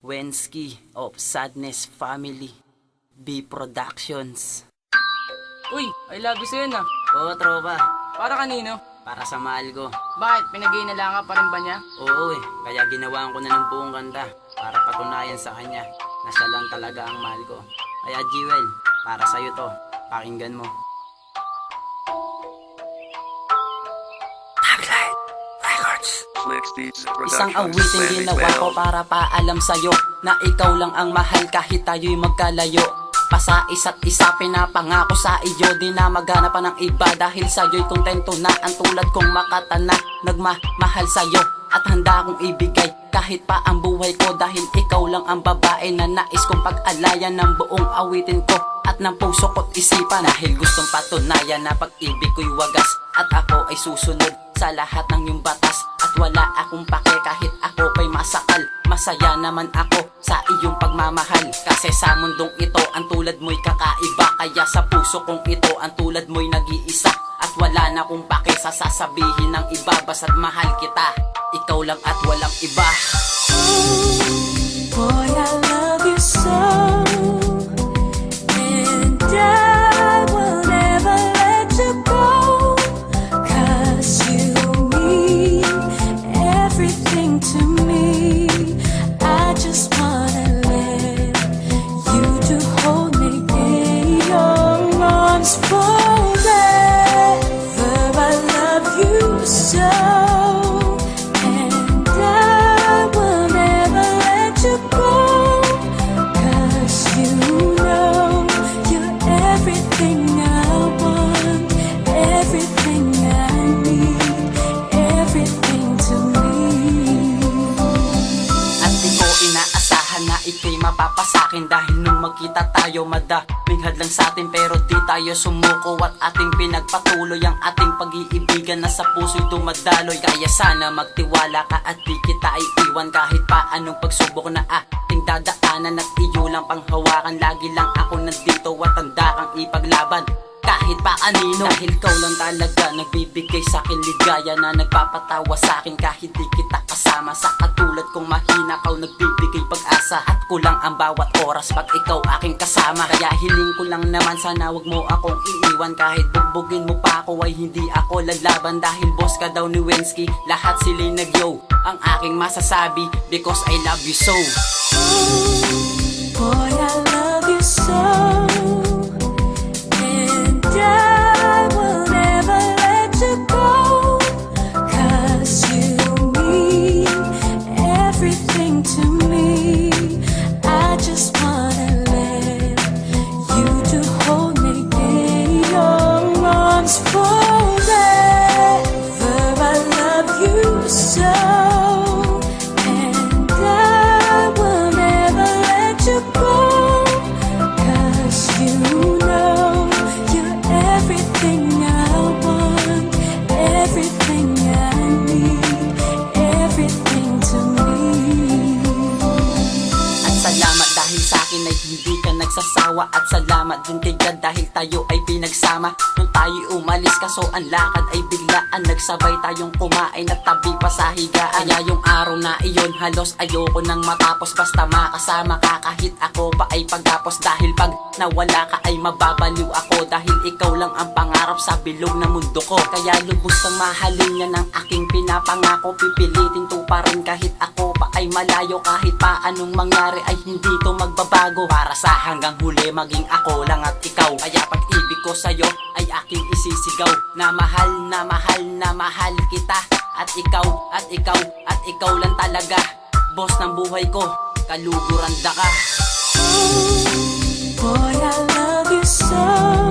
Wensky of Sadness Family, B Productions. Uy, I love you sa'yo na. Oo, tropa. Para kanino? Para sa mahal ko. Bakit? Pinag-iinala ka pa rin ba niya? Oo kaya ginawan ko na ng buong kanta para patunayan sa kanya na siya lang talaga ang mahal ko. Kaya Jewel, para sa'yo to. Pakinggan mo. Taglight Records. Isang awiting ginawa ko para paalam sa'yo na ikaw lang ang mahal kahit tayo'y magkalayo. Pa sa isa't isa pinapangako sa iyo, di na maghanap pa ng iba dahil sa'yo'y kontento na ang tulad kong makatana. Nagmamahal sa'yo at handa kong ibigay kahit pa ang buhay ko dahil ikaw lang ang babae na nais kong pag-alayan ng buong awitin ko at ng puso ko't isipan. Dahil gustong patunayan na pag-ibig ko'y wagas at ako ay susunod sa lahat ng iyong batas at wala akong pake kahit ako pa'y masakal. Masaya naman ako sa iyong pagmamahal kasi sa mundong ito ang tulad mo'y kakaiba. Kaya sa puso kong ito ang tulad mo'y nag-iisa at wala na kong pake sa sasabihin ng iba. Basta't mahal kita, ikaw lang at walang iba. Boy, I love you so, and I will never let you go, 'cause you mean everything to me. I just wanna let you to hold me in your arms forever. I love you so. Ika'y mapapasakin dahil nung magkita tayo madaming hadlang sa atin pero di tayo sumuko at ating pinagpatuloy ang ating pag-iibigan na sa puso'y dumadaloy. Kaya sana magtiwala ka at di kita iiwan kahit pa anong pagsubok na ating dadaanan at iyo lang panghawakan. Lagi lang ako nandito at handa kang ipaglaban kahit pa kanino. Dahil ikaw lang talaga nagbibigay sa'kin ligaya na nagpapatawa sa'kin kahit di kita kasama. Sa katulad kong mahina kaw nagbibigay pag-asa at kulang ang bawat oras pag ikaw aking kasama. Kaya hiling ko lang naman sana wag mo akong iiwan kahit bugbugin mo pa ako ay hindi ako lalaban. Dahil boss ka daw ni Wensky, lahat sila'y nag-yo ang aking masasabi because I love you so. Boy, I love you so. I will never let you go, 'cause you mean everything to me. I just wanna let you to hold me in your arms forever. I love you so, and I will never let you go, 'cause you know everything I want, everything I need, everything to me. At salamat dahil sa akin ay hindi ka nagsasawa. At salamat din kay God dahil tayo ay pinagsama. Nung tayo umalis kaso ang lakad ay biglaan, nagsabay tayong kumain at tabi pa sa higaan. Kaya yung araw na iyon halos ayoko nang matapos basta makasama ka kahit ako pa ay pagkapos. Dahil pag nawala ka ay mababaliw ako dahil ikaw lang ang pangarap sa bilog na mundo ko. Kaya lubos kang mahalin yan ang aking pinapangako. Pipilitin to pa rin kahit ako pa ay malayo. Kahit pa anong mangyari ay hindi to magbabago. Para sa hanggang huli maging ako lang at ikaw. Kaya pag-ibig ko sa'yo ay aking isisigaw na mahal na mahal na mahal kita. At ikaw, at ikaw, at ikaw lang talaga boss ng buhay ko, kaluguranda ka. Boy, I love you so.